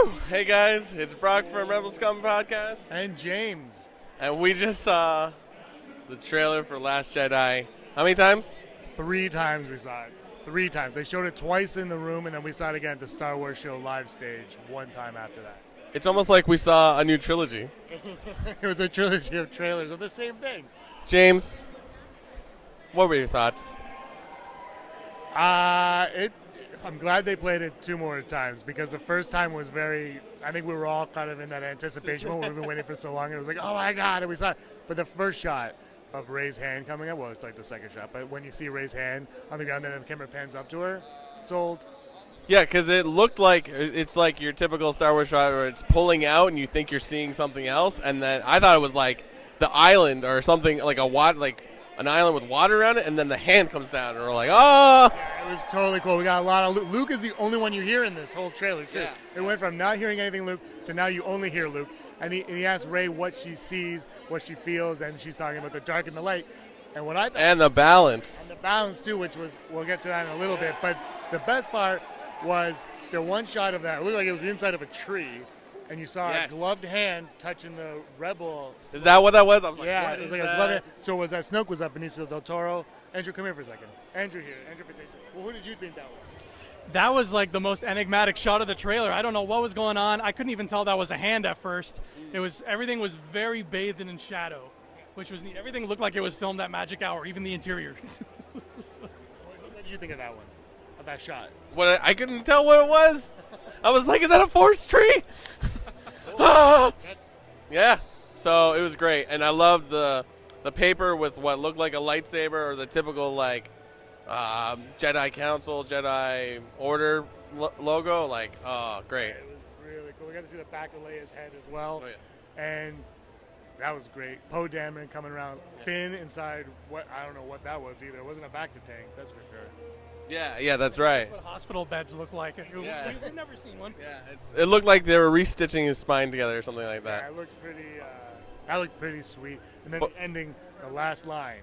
Woo! Hey guys, it's Brock from Rebel Scum Podcast. And James. And we just saw the trailer for Last Jedi. How many times? 3 times we saw it. 3 times. They showed it twice in the room, and then we saw it again at the Star Wars show live stage 1 time after that. It's almost like we saw a new trilogy. It was a trilogy of trailers of the same thing. James, what were your thoughts? I'm glad they played it 2 more times because the first time was I think we were all kind of in that anticipation when we've been waiting for so long. And it was like, oh my God, and we saw it. But the first shot of Rey's hand coming up, well, it's like the second shot, but when you see Rey's hand on the ground, then the camera pans up to her, sold. Yeah, because it looked like it's like your typical Star Wars shot where it's pulling out and you think you're seeing something else, and then I thought it was like the island or something like an island with water around it, and then the hand comes down, and we're like, oh! Yeah, it was totally cool. We got a lot of Luke. Luke is the only one you hear in this whole trailer, too. Yeah. It went from not hearing anything Luke to now you only hear Luke. And he asked Rey what she sees, what she feels, and she's talking about the dark and the light. And what I thought, and the balance. And the balance, too, which was, we'll get to that in a little bit. But the best part was the one shot of that. It looked like it was the inside of a tree. And you saw a gloved hand touching the rebel. Is that what that was? I was like, yeah, what it was is like that? a gloved hand. So was that Snoke was that Benicio del Toro? Andrew, come here for a second. Andrew here. Andrew Patation. Well, who did you think that was? That was like the most enigmatic shot of the trailer. I don't know what was going on. I couldn't even tell that was a hand at first. Everything was very bathed in shadow, which was neat. Everything looked like it was filmed at Magic Hour, even the interior. What did you think of that one? Of that shot? I couldn't tell what it was. I was like, is that a forest tree? Yeah, so it was great, and I loved the paper with what looked like a lightsaber or the typical like Jedi Council, Jedi Order logo. Like, oh, great. Yeah, it was really cool. We got to see the back of Leia's head as well, Oh, yeah. and that was great. Poe Dameron coming around, Finn inside what I don't know what that was either. It wasn't a Bacta tank, that's for sure. Yeah, that's right. That's what hospital beds look like. Yeah. We've never seen one. Yeah, it looked like they were restitching his spine together or something like that. Yeah, it looks pretty. That looked pretty sweet. And then the ending, the last line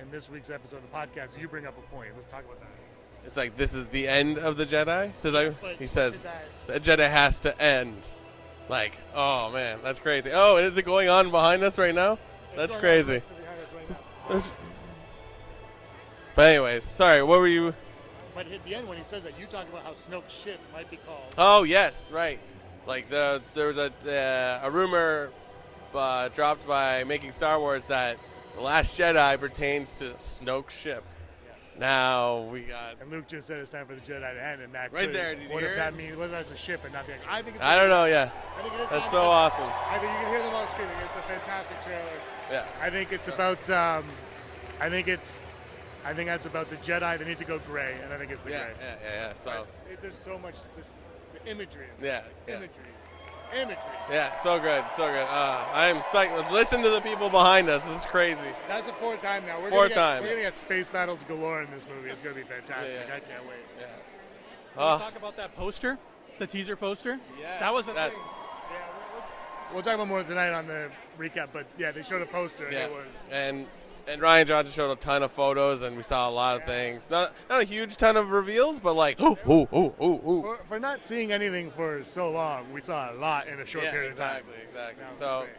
in this week's episode of the podcast. You bring up a point. Let's talk about that. It's like, this is the end of the Jedi. He says that, the Jedi has to end. Like, oh man, that's crazy. Oh, is it going on behind us right now? That's crazy. But anyways, sorry, what were you? But at the end, when he says that, you talk about how Snoke's ship might be called. Oh yes, right. Like there was a rumor dropped by Making Star Wars that The Last Jedi pertains to Snoke's ship. Yeah. Now we got. And Luke just said it's time for the Jedi to end, and that Right could, there, did you what hear if it? that means? What if that's a ship and not the? I think. It's I don't know. Yeah, I think it is. that's so awesome. I think you can hear them on screen. It's a fantastic trailer. Yeah. I think it's about. I think that's about the Jedi. They need to go gray, and I think it's the gray. Yeah. So. There's so much the imagery. Of Yeah, this. yeah. Imagery. Yeah, so good, so good. I am psyched. Listen to the people behind us. This is crazy. That's the 4th time now. We're Fourth gonna time. We're gonna get space battles galore in this movie. It's gonna be fantastic. Yeah. I can't wait. Yeah. Can we talk about that poster, the teaser poster? Yeah. That was a thing. Yeah, we'll talk about more tonight on the recap. But yeah, they showed a poster. And Yeah. it was. And Ryan Johnson showed a ton of photos, and we saw a lot of things. Not a huge ton of reveals, but like, ooh. For not seeing anything for so long, we saw a lot in a short period of time. Exactly. That was So, great.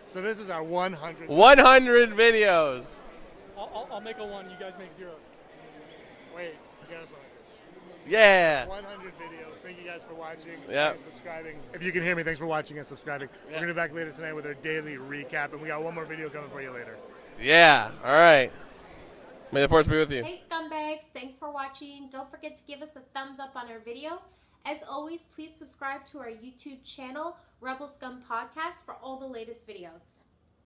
So this is our 100th. 100 videos. I'll make a 1. You guys make 0s. Wait, you guys want Yeah. 100 videos. Thank you guys for watching Yeah. and subscribing. If you can hear me, thanks for watching and subscribing. We're gonna be back later tonight with our daily recap, and we got one more video coming for you later. Yeah. All right. May the force be with you. Hey scumbags, thanks for watching. Don't forget to give us a thumbs up on our video. As always, please subscribe to our YouTube channel, Rebel Scum Podcast, for all the latest videos.